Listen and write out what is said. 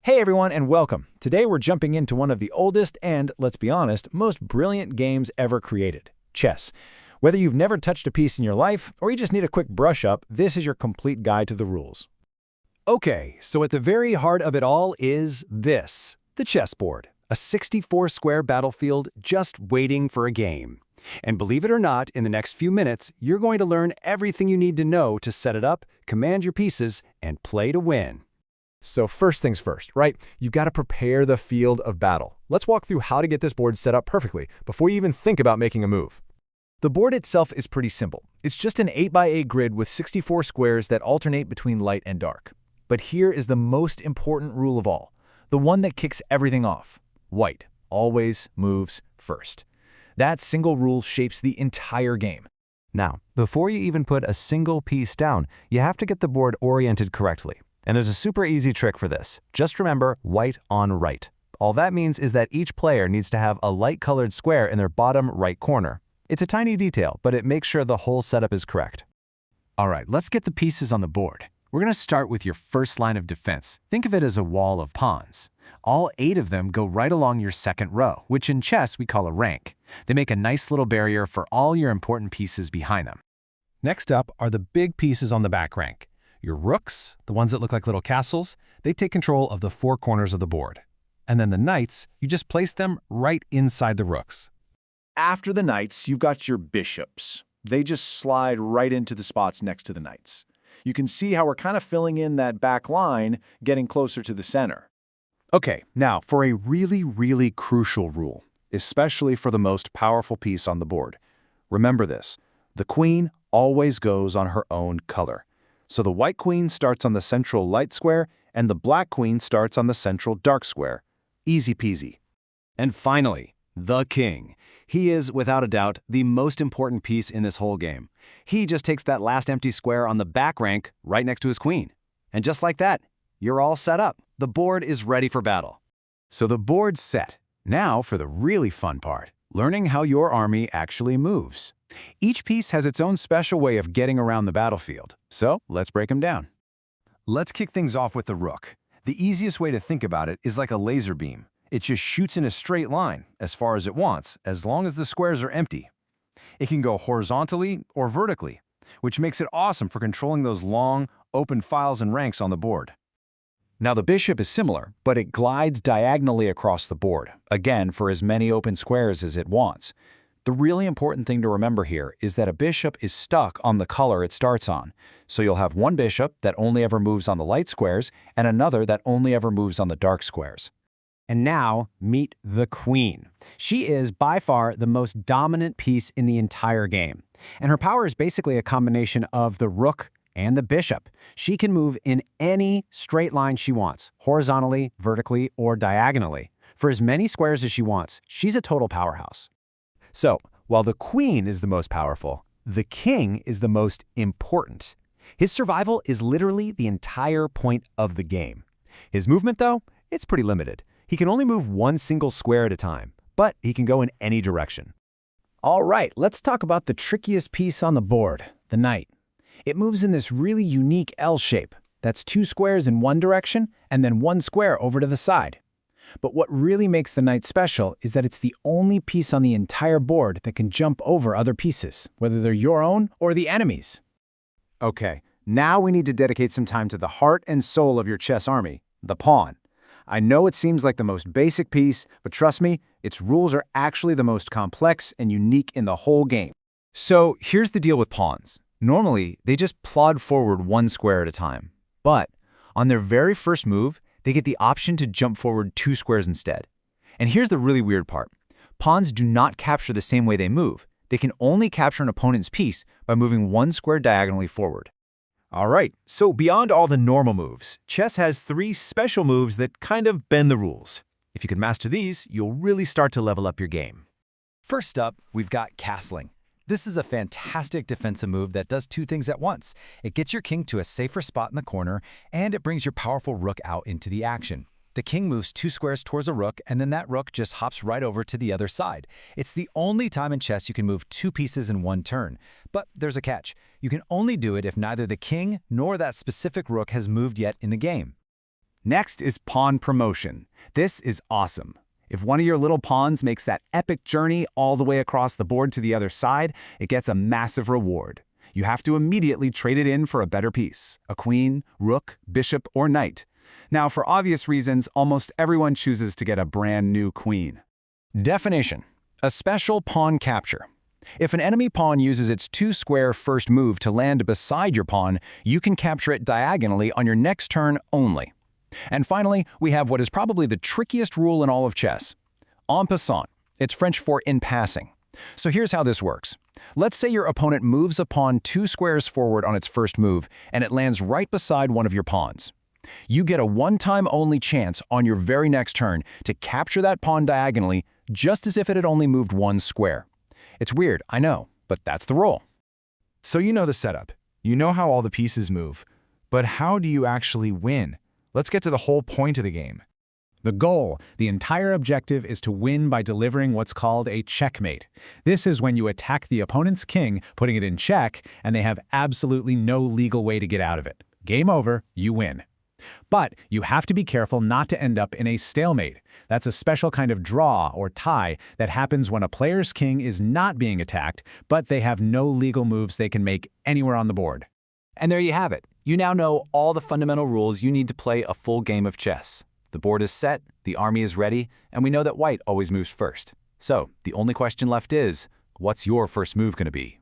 Hey everyone and welcome. Today we're jumping into one of the oldest and, let's be honest, most brilliant games ever created, chess. Whether you've never touched a piece in your life or you just need a quick brush up, this is your complete guide to the rules. Okay, so at the very heart of it all is this, the chessboard, a 64-square battlefield just waiting for a game. And believe it or not, in the next few minutes, you're going to learn everything you need to know to set it up, command your pieces, and play to win. So first things first, right? You've got to prepare the field of battle. Let's walk through how to get this board set up perfectly before you even think about making a move. The board itself is pretty simple. It's just an 8x8 grid with 64 squares that alternate between light and dark. But here is the most important rule of all, the one that kicks everything off. White always moves first. That single rule shapes the entire game. Now, before you even put a single piece down, you have to get the board oriented correctly. And there's a super easy trick for this. Just remember white on right. All that means is that each player needs to have a light-colored square in their bottom right corner. It's a tiny detail, but it makes sure the whole setup is correct. All right, let's get the pieces on the board. We're going to start with your first line of defense. Think of it as a wall of pawns. All 8 of them go right along your second row, which in chess we call a rank. They make a nice little barrier for all your important pieces behind them. Next up are the big pieces on the back rank. Your rooks, the ones that look like little castles, they take control of the 4 corners of the board. And then the knights, you just place them right inside the rooks. After the knights, you've got your bishops. They just slide right into the spots next to the knights. You can see how we're kind of filling in that back line, getting closer to the center. Okay, now for a really crucial rule, especially for the most powerful piece on the board. Remember this, the queen always goes on her own color. So the white queen starts on the central light square, and the black queen starts on the central dark square. Easy peasy. And finally, the king. He is, without a doubt, the most important piece in this whole game. He just takes that last empty square on the back rank right next to his queen. And just like that, you're all set up. The board is ready for battle. So the board's set. Now for the really fun part, learning how your army actually moves. Each piece has its own special way of getting around the battlefield, so let's break them down. Let's kick things off with the rook. The easiest way to think about it is like a laser beam. It just shoots in a straight line, as far as it wants, as long as the squares are empty. It can go horizontally or vertically, which makes it awesome for controlling those long, open files and ranks on the board. Now the bishop is similar, but it glides diagonally across the board, again for as many open squares as it wants. The really important thing to remember here is that a bishop is stuck on the color it starts on. So you'll have one bishop that only ever moves on the light squares and another that only ever moves on the dark squares. And now, meet the queen. She is by far the most dominant piece in the entire game. And her power is basically a combination of the rook and the bishop. She can move in any straight line she wants, horizontally, vertically, or diagonally. For as many squares as she wants, she's a total powerhouse. So, while the queen is the most powerful, the king is the most important. His survival is literally the entire point of the game. His movement, though, it's pretty limited. He can only move one single square at a time, but he can go in any direction. All right, let's talk about the trickiest piece on the board, the knight. It moves in this really unique L shape. That's 2 squares in one direction and then 1 square over to the side. But what really makes the knight special is that it's the only piece on the entire board that can jump over other pieces, whether they're your own or the enemy's. Okay, now we need to dedicate some time to the heart and soul of your chess army, the pawn. I know it seems like the most basic piece, but trust me, its rules are actually the most complex and unique in the whole game. So here's the deal with pawns. Normally, they just plod forward 1 square at a time. But on their very first move, they get the option to jump forward 2 squares instead. And here's the really weird part. Pawns do not capture the same way they move. They can only capture an opponent's piece by moving 1 square diagonally forward. All right, so beyond all the normal moves, chess has 3 special moves that kind of bend the rules. If you can master these, you'll really start to level up your game. First up, we've got castling. This is a fantastic defensive move that does 2 things at once. It gets your king to a safer spot in the corner, and it brings your powerful rook out into the action. The king moves 2 squares towards a rook, and then that rook just hops right over to the other side. It's the only time in chess you can move 2 pieces in one turn. But there's a catch. You can only do it if neither the king nor that specific rook has moved yet in the game. Next is pawn promotion. This is awesome. If one of your little pawns makes that epic journey all the way across the board to the other side, it gets a massive reward. You have to immediately trade it in for a better piece, a queen, rook, bishop, or knight. Now, for obvious reasons, almost everyone chooses to get a brand new queen. Definition: a special pawn capture. If an enemy pawn uses its 2-square first move to land beside your pawn, you can capture it diagonally on your next turn only. And finally, we have what is probably the trickiest rule in all of chess: en passant. It's French for in passing. So here's how this works. Let's say your opponent moves a pawn 2 squares forward on its first move, and it lands right beside one of your pawns. You get a one-time only chance on your very next turn to capture that pawn diagonally, just as if it had only moved 1 square. It's weird, I know, but that's the rule. So you know the setup. You know how all the pieces move. But how do you actually win? Let's get to the whole point of the game. The goal, the entire objective, is to win by delivering what's called a checkmate. This is when you attack the opponent's king, putting it in check, and they have absolutely no legal way to get out of it. Game over, you win. But you have to be careful not to end up in a stalemate. That's a special kind of draw or tie that happens when a player's king is not being attacked, but they have no legal moves they can make anywhere on the board. And there you have it. You now know all the fundamental rules you need to play a full game of chess. The board is set, the army is ready, and we know that white always moves first. So the only question left is, what's your first move going to be?